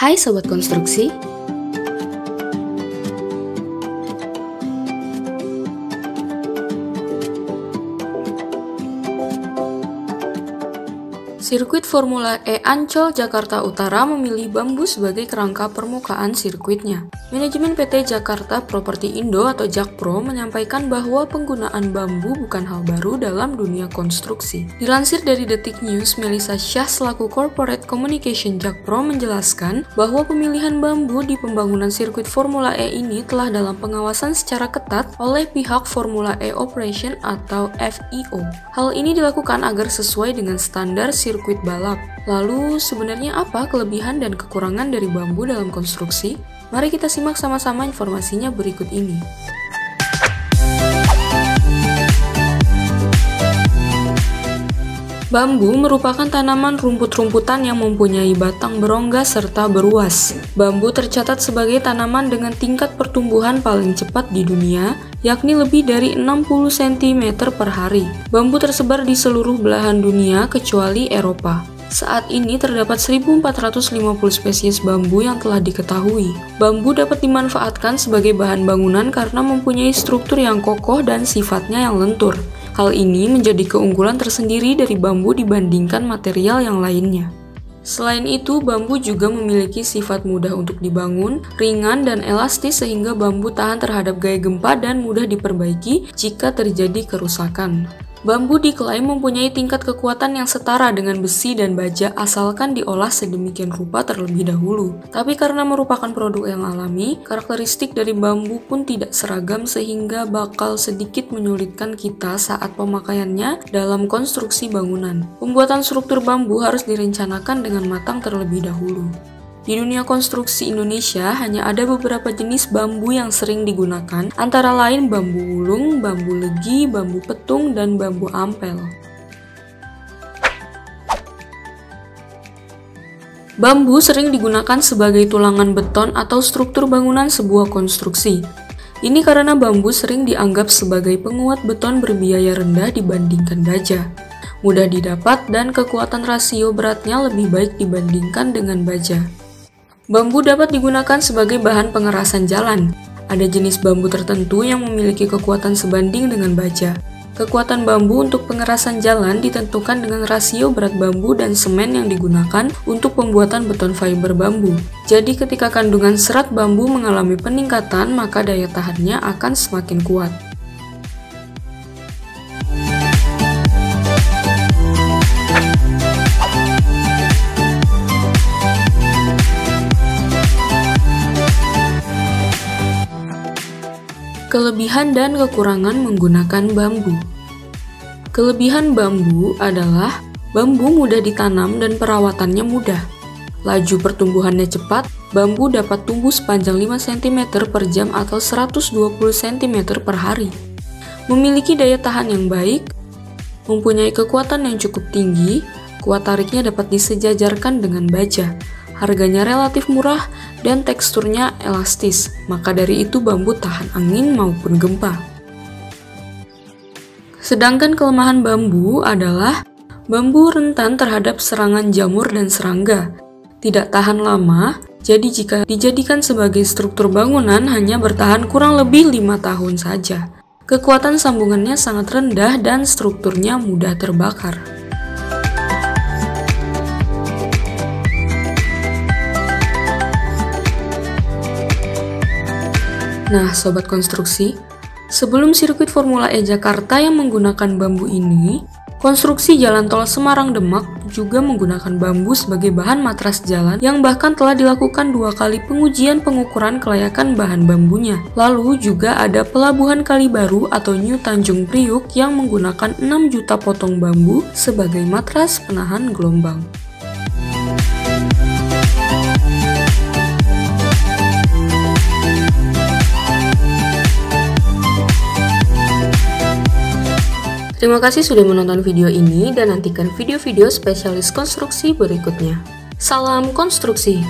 Hai Sobat Konstruksi. Sirkuit Formula E Ancol, Jakarta Utara memilih bambu sebagai kerangka permukaan sirkuitnya. Manajemen PT Jakarta Properti Indo atau Jakpro menyampaikan bahwa penggunaan bambu bukan hal baru dalam dunia konstruksi. Dilansir dari Detik News, Melissa Syah selaku Corporate Communication Jakpro menjelaskan bahwa pemilihan bambu di pembangunan sirkuit Formula E ini telah dalam pengawasan secara ketat oleh pihak Formula E Operation atau FIO. Hal ini dilakukan agar sesuai dengan standar sirkuit balap. Lalu, sebenarnya apa kelebihan dan kekurangan dari bambu dalam konstruksi? Mari kita simak sama-sama informasinya berikut ini. Bambu merupakan tanaman rumput-rumputan yang mempunyai batang berongga serta beruas. Bambu tercatat sebagai tanaman dengan tingkat pertumbuhan paling cepat di dunia, yakni lebih dari 60 cm per hari. Bambu tersebar di seluruh belahan dunia kecuali Eropa. Saat ini terdapat 1.450 spesies bambu yang telah diketahui. Bambu dapat dimanfaatkan sebagai bahan bangunan karena mempunyai struktur yang kokoh dan sifatnya yang lentur. Hal ini menjadi keunggulan tersendiri dari bambu dibandingkan material yang lainnya. Selain itu, bambu juga memiliki sifat mudah untuk dibangun, ringan dan elastis sehingga bambu tahan terhadap gaya gempa dan mudah diperbaiki jika terjadi kerusakan. Bambu diklaim mempunyai tingkat kekuatan yang setara dengan besi dan baja asalkan diolah sedemikian rupa terlebih dahulu. Tapi karena merupakan produk yang alami, karakteristik dari bambu pun tidak seragam sehingga bakal sedikit menyulitkan kita saat pemakaiannya dalam konstruksi bangunan. Pembuatan struktur bambu harus direncanakan dengan matang terlebih dahulu. Di dunia konstruksi Indonesia hanya ada beberapa jenis bambu yang sering digunakan, antara lain bambu ulung, bambu legi, bambu petung, dan bambu ampel. Bambu sering digunakan sebagai tulangan beton atau struktur bangunan sebuah konstruksi. Ini karena bambu sering dianggap sebagai penguat beton berbiaya rendah dibandingkan baja. Mudah didapat dan kekuatan rasio beratnya lebih baik dibandingkan dengan baja. Bambu dapat digunakan sebagai bahan pengerasan jalan. Ada jenis bambu tertentu yang memiliki kekuatan sebanding dengan baja. Kekuatan bambu untuk pengerasan jalan ditentukan dengan rasio berat bambu dan semen yang digunakan untuk pembuatan beton fiber bambu. Jadi ketika kandungan serat bambu mengalami peningkatan, maka daya tahannya akan semakin kuat. Kelebihan dan kekurangan menggunakan bambu. Kelebihan bambu adalah bambu mudah ditanam dan perawatannya mudah. Laju pertumbuhannya cepat, bambu dapat tumbuh sepanjang 5 cm per jam atau 120 cm per hari. Memiliki daya tahan yang baik, mempunyai kekuatan yang cukup tinggi, kuat tariknya dapat disejajarkan dengan baja. Harganya relatif murah dan teksturnya elastis, maka dari itu bambu tahan angin maupun gempa. Sedangkan kelemahan bambu adalah bambu rentan terhadap serangan jamur dan serangga, tidak tahan lama, jadi jika dijadikan sebagai struktur bangunan hanya bertahan kurang lebih 5 tahun saja. Kekuatan sambungannya sangat rendah dan strukturnya mudah terbakar. Nah, Sobat Konstruksi, sebelum sirkuit Formula E Jakarta yang menggunakan bambu ini, konstruksi jalan tol Semarang-Demak juga menggunakan bambu sebagai bahan matras jalan yang bahkan telah dilakukan 2 kali pengujian pengukuran kelayakan bahan bambunya. Lalu juga ada Pelabuhan Kalibaru atau New Tanjung Priuk yang menggunakan 6 juta potong bambu sebagai matras penahan gelombang. Terima kasih sudah menonton video ini dan nantikan video-video spesialis konstruksi berikutnya. Salam konstruksi!